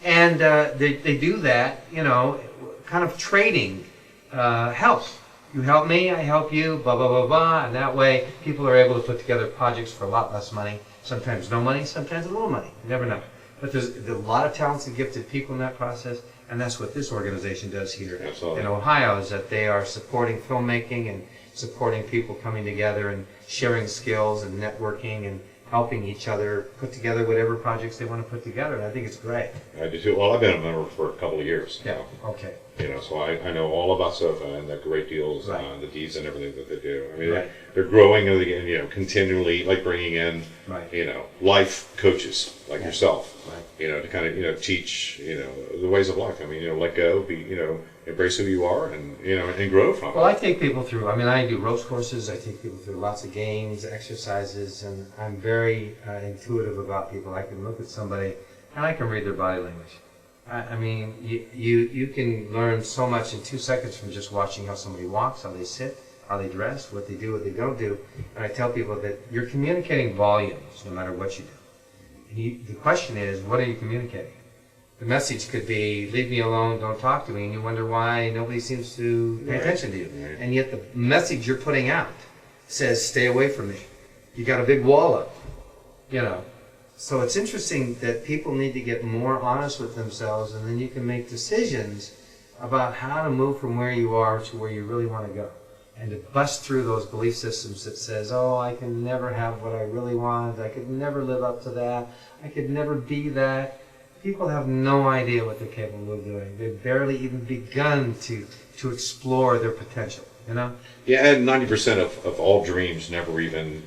And they do that, kind of trading help. You help me, I help you, blah, blah, blah, blah. And that way, people are able to put together projects for a lot less money. Sometimes no money, sometimes a little money. You never know. But there's a lot of talented, gifted people in that process, and that's what this organization does here Absolutely. in Ohio, is that they are supporting filmmaking and supporting people coming together and sharing skills and networking and helping each other put together whatever projects they want to put together. And I think it's great. I do too. Well, I've been a member for a couple of years now. Okay. So I know all about SOFA and the great deals, Right. The deeds and everything that they do. I mean, Right. they're growing, continually, like bringing in, Right. life coaches like yourself, Right. to kind of teach, the ways of life. I mean, let go, embrace who you are, and grow from Well, it. I take people through, I do ropes courses, I take people through lots of games, exercises, and I'm very intuitive about people. I can look at somebody and I can read their body language. You can learn so much in 2 seconds from just watching how somebody walks, how they sit, how they dress, what they do, what they don't do. And I tell people that you're communicating volumes no matter what you do. The question is, what are you communicating? The message could be, leave me alone, don't talk to me, and you wonder why nobody seems to pay attention to you. Right. And yet the message you're putting out says, stay away from me. You got a big wall up, So it's interesting that people need to get more honest with themselves, and then you can make decisions about how to move from where you are to where you really want to go. And to bust through those belief systems that says, I can never have what I really want, I could never live up to that, I could never be that. People have no idea what they're capable of doing. They've barely even begun to explore their potential, Yeah, and 90% of all dreams never even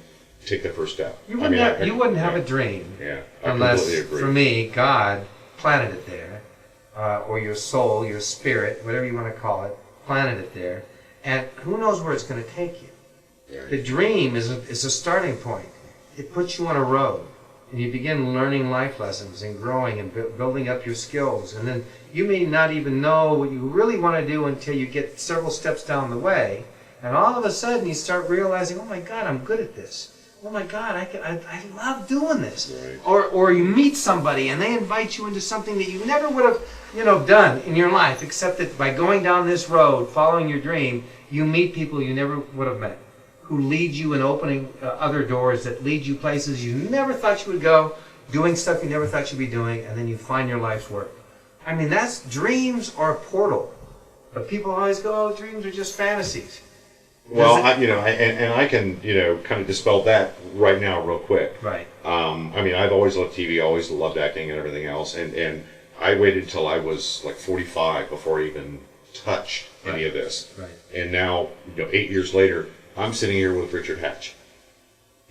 take the first step. You wouldn't have a dream unless, completely agree. for me, God planted it there, or your soul, your spirit, whatever you want to call it, planted it there, and who knows where it's going to take you. Right. The dream is a starting point. It puts you on a road, and you begin learning life lessons and growing and building up your skills, and then you may not even know what you really want to do until you get several steps down the way, and all of a sudden you start realizing, oh my God, I'm good at this. oh my God, I love doing this. Right. Or you meet somebody and they invite you into something that you never would have, done in your life, except that by going down this road, following your dream, you meet people you never would have met, who lead you in opening other doors, that lead you places you never thought you would go, doing stuff you never thought you'd be doing, and then you find your life's work. I mean, dreams are a portal. But people always go, oh, dreams are just fantasies. Well, I can, kind of dispel that right now real quick. Right. I've always loved TV, always loved acting and everything else, and I waited until I was like 45 before I even touched any of this. Right. And now, 8 years later, I'm sitting here with Richard Hatch,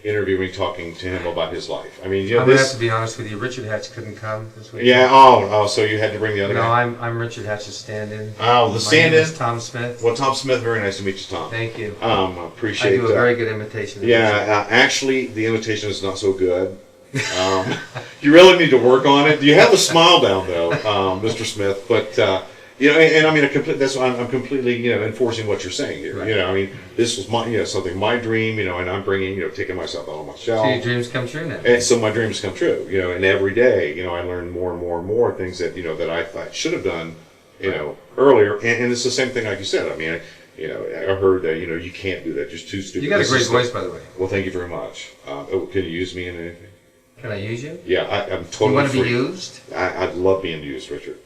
interviewing, talking to him about his life. I mean, I'm going to have to be honest with you. Richard Hatch couldn't come this week. Yeah. Oh, so you had to bring the other No, guy? I'm Richard Hatch's stand-in. Oh, the stand-in? My name is Tom Smith. Well, Tom Smith, very nice to meet you, Tom. Thank you. Appreciate I do a very good imitation. Of Yeah, actually, the imitation is not so good. You really need to work on it. You have a smile down, though, Mr. Smith. But that's why I'm completely, enforcing what you're saying here. Right. This was my dream, and I'm bringing, taking myself out on my shell. So your dreams come true now. And so my dreams come true, and every day, I learn more and more and more things that, that I thought I should have done, earlier. And it's the same thing like you said. I heard that, you can't do that. Just too stupid. You got a great voice, by the way. Well, thank you very much. Can you use me in anything? Can I use you? Yeah, I'm totally You want to free. be used? I'd love being used, Richard.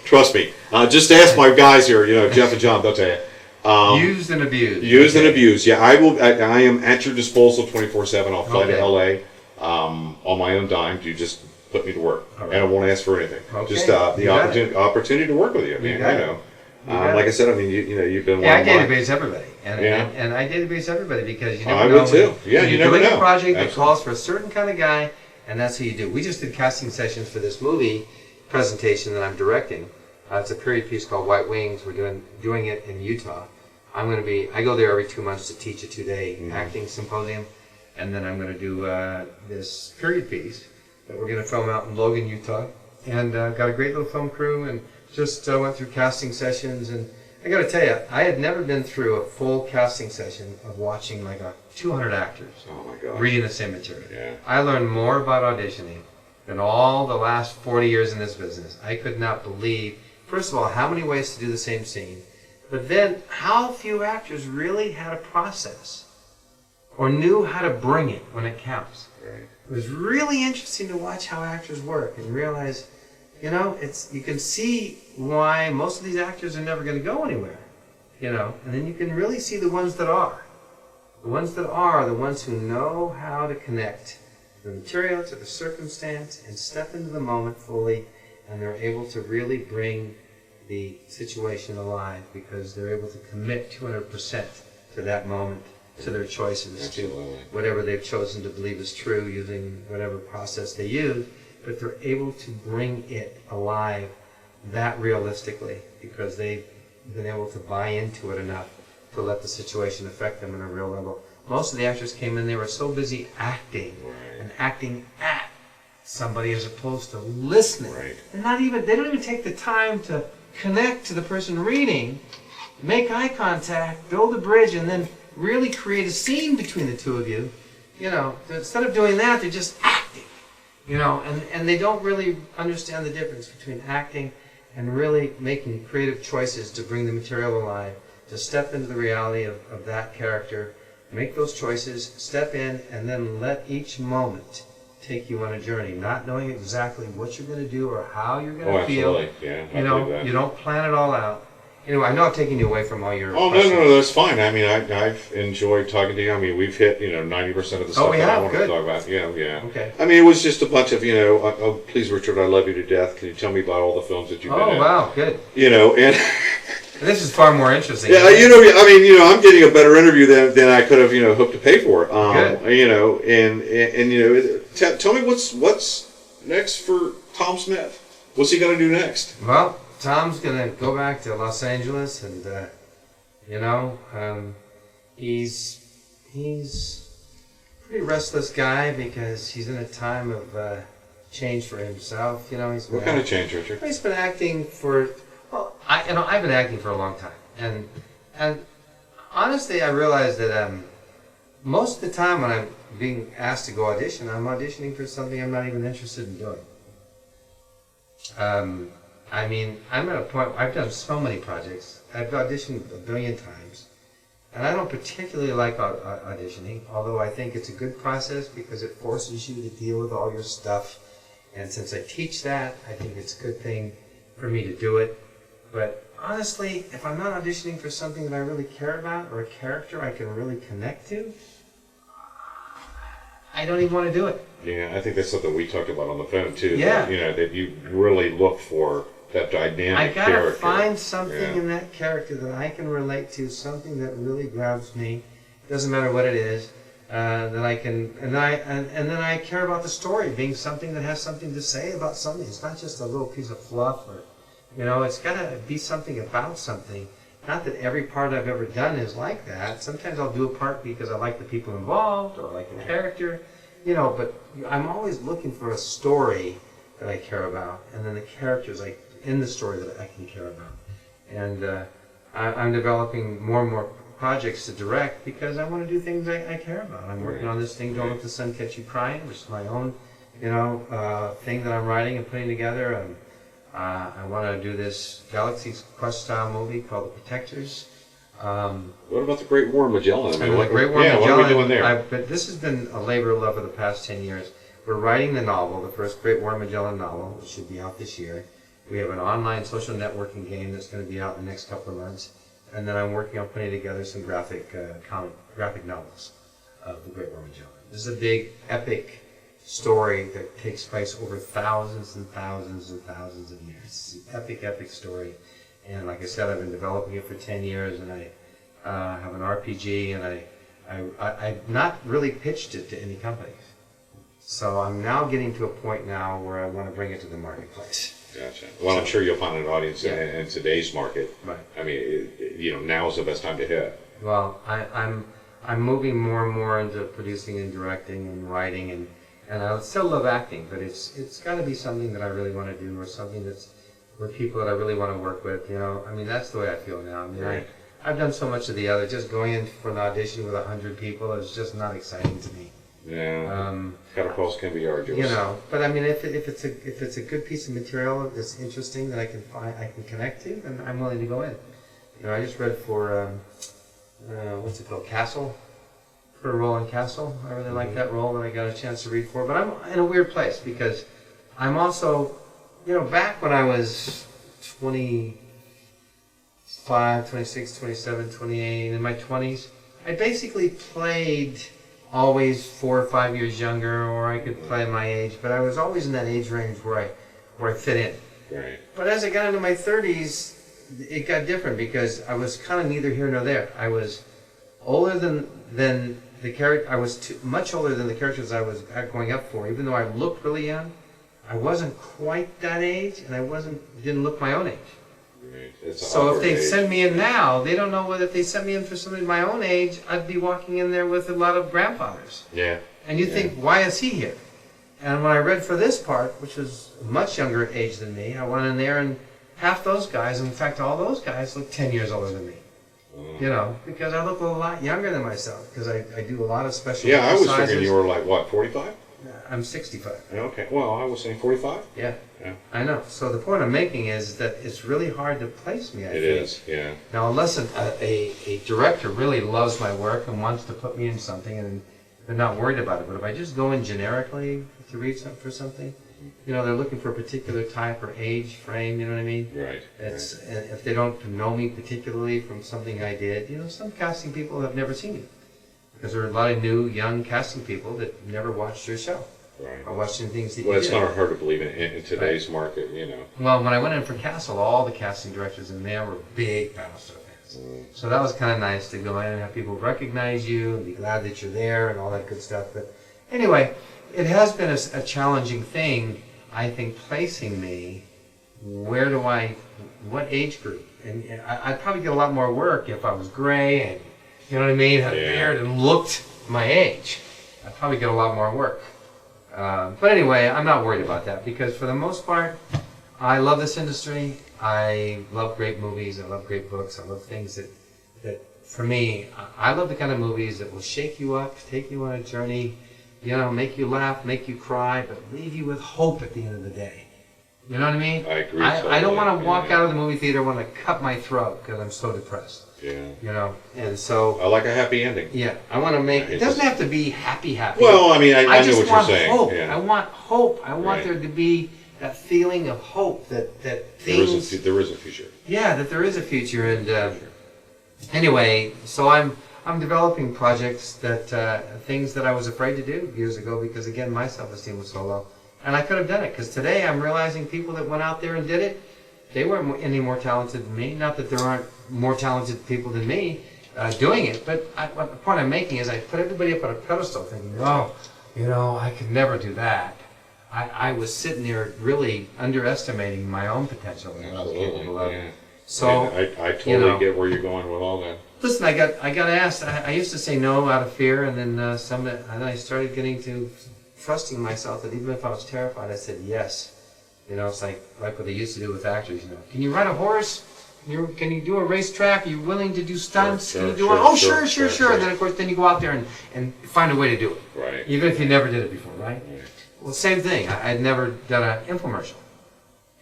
Trust me. Just ask my guys here, Jeff and John, they'll tell you. Used and abused. Used and abused. Yeah, I will. I am at your disposal 24/7. I'll fly to LA on my own dime. You just put me to work, and I won't ask for anything. Okay. Just the opportunity to work with you. I know. Like I said, you've been. Yeah, I one of my- database everybody, and I database everybody because you never I know. would too. Yeah, you you're never doing know. a project that Absolutely. calls for a certain kind of guy, and that's who you do. We just did casting sessions for this movie presentation that I'm directing. It's a period piece called White Wings. We're doing it in Utah. I go there every 2 months to teach a 2-day acting symposium, and then I'm going to do this period piece that we're going to film out in Logan, Utah, and got a great little film crew, and just went through casting sessions. And I got to tell you, I had never been through a full casting session of watching like 200 actors Oh my God. reading the same material. Yeah. I learned more about auditioning than all the last 40 years in this business. I could not believe, first of all, how many ways to do the same scene, but then how few actors really had a process or knew how to bring it when it counts. Right. It was really interesting to watch how actors work and realize, you can see why most of these actors are never going to go anywhere, and then you can really see the ones that are. The ones that are the ones who know how to connect the material to the circumstance and step into the moment fully, and they're able to really bring the situation alive because they're able to commit 200% to that moment, to their choices, Absolutely. to whatever they've chosen to believe is true using whatever process they use, but they're able to bring it alive that realistically because they've been able to buy into it enough to let the situation affect them on a real level. Most of the actors came in, they were so busy acting and acting at somebody as opposed to listening. Right. And they don't even take the time to connect to the person reading, make eye contact, build a bridge, and then really create a scene between the two of you. Instead of doing that, they're just acting. And they don't really understand the difference between acting and really making creative choices to bring the material alive, to step into the reality of that character, make those choices, step in, and then let each moment take you on a journey, not knowing exactly what you're going to do or how you're going to feel. Absolutely. Yeah, I believe that. You don't plan it all out. I know I'm taking you away from all your Oh, questions. no, that's fine. I've enjoyed talking to you. We've hit, 90% of the stuff we that I have? want Good. to talk about. Yeah. Okay. It was just a bunch of, oh, please, Richard, I love you to death. Can you tell me about all the films that you've been in? Oh, wow, good. And This is far more interesting. yeah, I'm getting a better interview than I could have, hoped to pay for. Good. Tell me what's next for Tom Smith. What's he going to do next? Well, Tom's going to go back to Los Angeles, and, he's a pretty restless guy because he's in a time of change for himself. What kind of change, Richard? He's been acting for, I've been acting for a long time, and honestly, I realized that most of the time when I'm being asked to go audition, I'm auditioning for something I'm not even interested in doing. I mean, I'm at a point, I've done so many projects. I've auditioned a billion times. And I don't particularly like auditioning, although I think it's a good process because it forces you to deal with all your stuff. And since I teach that, I think it's a good thing for me to do it. But honestly, if I'm not auditioning for something that I really care about or a character I can really connect to, I don't even want to do it. Yeah, I think that's something we talked about on the phone too. Yeah. That, that you really look for that dynamic I gotta character. find something Yeah. in that character that I can relate to, something that really grabs me. Doesn't matter what it is. That I can, and then I care about the story being something that has something to say about something. It's not just a little piece of fluff, or it's gotta be something about something. Not that every part I've ever done is like that. Sometimes I'll do a part because I like the people involved or I like the character, But I'm always looking for a story that I care about, and then the characters in the story that I can care about. And I'm developing more and more projects to direct because I want to do things I care about. I'm working on this thing, Don't Let the Sun Catch You Crying, which is my own, thing that I'm writing and putting together. I want to do this Galaxy Quest style movie called The Protectors. What about the Great War of Magellan? The Great War of Magellan. What are we doing there? But this has been a labor of love for the past 10 years. We're writing the novel, the first Great War of Magellan novel, which should be out this year. We have an online social networking game that's going to be out in the next couple of months. And then I'm working on putting together some graphic novels of the Great War of Magellan. This is a big, epic story that takes place over thousands and thousands and thousands of years. It's an epic, epic story. And like I said, I've been developing it for 10 years, and I have an RPG, and I've not really pitched it to any companies. So I'm now getting to a point now where I want to bring it to the marketplace. Gotcha. Well, I'm sure you'll find an audience Yeah. in today's market. Right. I mean, now is the best time to hit. Well, I'm moving more and more into producing and directing and writing, and I still love acting, but it's got to be something that I really want to do, or something that's with people that I really want to work with. I mean, that's the way I feel now. I mean, Right. I've done so much of the other. Just going in for an audition with 100 people is just not exciting to me. Yeah. Catapults can be arduous. But I mean, if it's a good piece of material that's interesting that I can connect to, then I'm willing to go in. I just read for what's it called, Castle, for a role in Castle. I really like that role that I got a chance to read for. But I'm in a weird place because I'm also, back when I was 25, 26, 27, 28, in my 20s, I basically played always 4 or 5 years younger, or I could play my age, but I was always in that age range where I fit in. Right. But as I got into my 30s, it got different because I was kind of neither here nor there. I was older than the character. I was much older than the characters I was going up for. Even though I looked really young, I wasn't quite that age, and I didn't look my own age. Right. It's an So if awkward they age. send me in now, they don't know whether if they sent me in for somebody my own age, I'd be walking in there with a lot of grandfathers. Yeah. And you think, why is he here? And when I read for this part, which was a much younger age than me, I went in there and half those guys, in fact all those guys, look 10 years older than me. Because I look a lot younger than myself, because I do a lot of special Yeah, I was exercises. thinking you were like, what, 45? I'm 65. Okay. Well, I was saying 45. Yeah. Yeah. I know. So the point I'm making is that it's really hard to place me, I It think. is, yeah. Now, unless a director really loves my work and wants to put me in something and they're not worried about it, but if I just go in generically to read for something, they're looking for a particular type or age frame, you know what I mean? Right. And if they don't know me particularly from something I did, some casting people have never seen you. Because there are a lot of new, young casting people that never watched your show. Right. Or watched the things that Well, you it's did. kind of hard to believe in today's market, Well, when I went in for Castle, all the casting directors in there were big Battlestar fans. So that was kind of nice to go in and have people recognize you and be glad that you're there and all that good stuff. But anyway, it has been a challenging thing, I think, placing me. What age group? And I'd probably get a lot more work if I was gray and, you know what I mean, had a beard and looked my age. I'd probably get a lot more work. But anyway, I'm not worried about that because for the most part, I love this industry. I love great movies. I love great books. I love things that for me, I love the kind of movies that will shake you up, take you on a journey, you know, make you laugh, make you cry, but leave you with hope at the end of the day. You know what I mean? I agree. I don't want to walk yeah. out of the movie theater want to cut my throat because I'm so depressed. Yeah. You know, and so I like a happy ending. yeah, I want to make. Yeah, It doesn't have to be happy. Well, I mean, I know just what you're want saying. hope. Yeah. I want hope. I want Right. there to be that feeling of hope that There things. is a future. Yeah, that there is a future. And anyway, so I'm developing projects that things that I was afraid to do years ago because again my self-esteem was so low, and I could have done it because today I'm realizing people that went out there and did it, they weren't any more talented than me. Not that there aren't more talented people than me doing it, but what the point I'm making is I put everybody up on a pedestal thinking, oh, you know, I could never do that. I was sitting there really underestimating my own potential and what I was capable of. Yeah. So And I totally you know, get where you're going with all that. listen, I got asked. I used to say no out of fear, and then and then I started getting to trusting myself that even if I was terrified, I said yes. You know, it's like what they used to do with actors. You know, can you ride a horse? Can you do a racetrack? Are you willing to do stunts? Sure, Can you do sure, it? Oh, sure, sure. sure. And then of course, then you go out there and find a way to do it, Right. even if you never did it before, right? Right. Well, same thing. I'd never done an infomercial.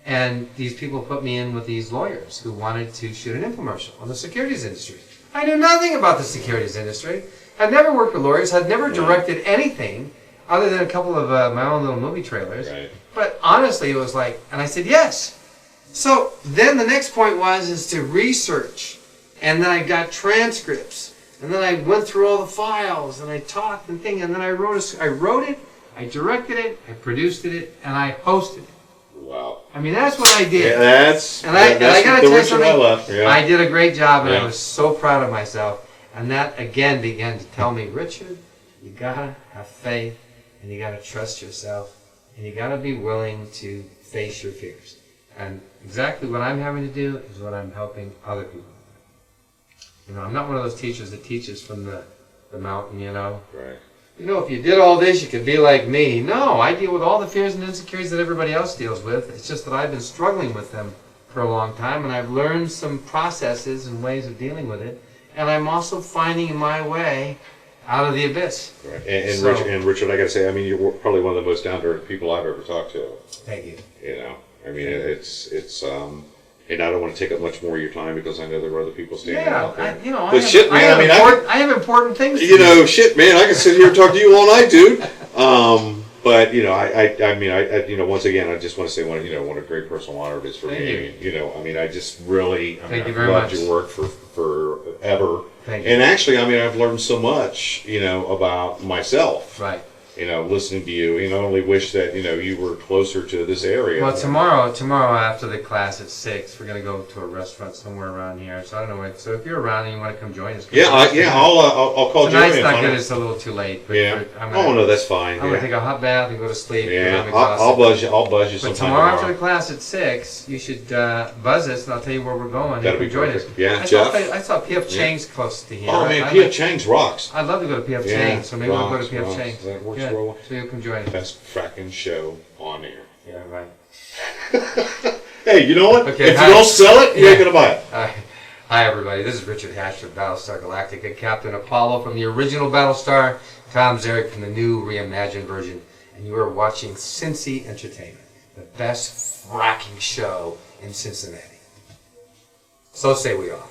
And these people put me in with these lawyers who wanted to shoot an infomercial on the securities industry. I knew nothing about the securities industry. I'd never worked with lawyers. I'd never directed anything other than a couple of my own little movie trailers. Right. But honestly, it was like, and I said yes. So then the next point is to research. And then I got transcripts. And then I went through all the files and I talked and things. And then I wrote it, I directed it, I produced it, and I hosted it. Wow. I mean, that's what I did. Yeah, that's I gotta the tell you Richard I left. something. Yeah. I did a great job, and Yeah. I was so proud of myself. And that again began to tell me, Richard, you gotta have faith, and you gotta trust yourself, and you gotta be willing to face your fears. And exactly what I'm having to do is what I'm helping other people do. You know, I'm not one of those teachers that teaches from the mountain. You know. Right. You know, if you did all this, you could be like me. No, I deal with all the fears and insecurities that everybody else deals with. It's just that I've been struggling with them for a long time, and I've learned some processes and ways of dealing with it. And I'm also finding my way out of the abyss. Right. And, So- Richard, I got to say, I mean, you're probably one of the most down-to-earth people I've ever talked to. Thank you. You know, I mean, it's and I don't want to take up much more of your time because I know there are other people standing out there. But shit, man, I have important things to you know, do. shit, man, I can sit here and talk to you all night, dude. But you know, I mean, you know, once again, I just want to say, what a great personal honor it is for Thank me. You know, I mean, I just really, Thank you I've very loved much. your work for ever. Thank you. And actually, I mean, I've learned so much, you know, about myself. Right. You know, listening to you, I only wish that you were closer to this area. Well, tomorrow after the class at 6, we're gonna go to a restaurant somewhere around here. So I don't know. So if you're around and you want to come join us, come Yeah, join us. I'll call Tonight's Joey. not good. It's a little too late. But Yeah. I'm Oh gonna, no, that's fine. I'm gonna take a hot bath and go to sleep. 'cause Yeah, I'm exhausted. I'll buzz you But sometime tomorrow after the class at 6, you should buzz us, and I'll tell you where we're going. That'll You be can join perfect. us. Yeah, I Jeff? saw P.F. Chang's close to here. Oh man, I'd P.F. like- Chang's rocks. I'd love to go to P.F. Yeah, Chang's, so maybe we'll go to P.F. rocks. Chang's. That works Good. real well. So you can join us. Best fracking show on air. Yeah, right. Hey, you know what? Okay, if hi. you don't sell it, you Yeah. ain't gonna buy it. Hi, everybody. This is Richard Hatch from Battlestar Galactica, Captain Apollo from the original Battlestar, Tom Zarek from the new reimagined version, and you are watching Cincy Entertainment, the best fracking show in Cincinnati. So say we all.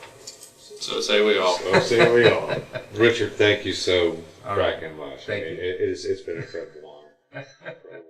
So say we all. So say we all. Richard, thank you so All right. fracking much. Thank I mean, you. it's been an incredible honor. Incredible.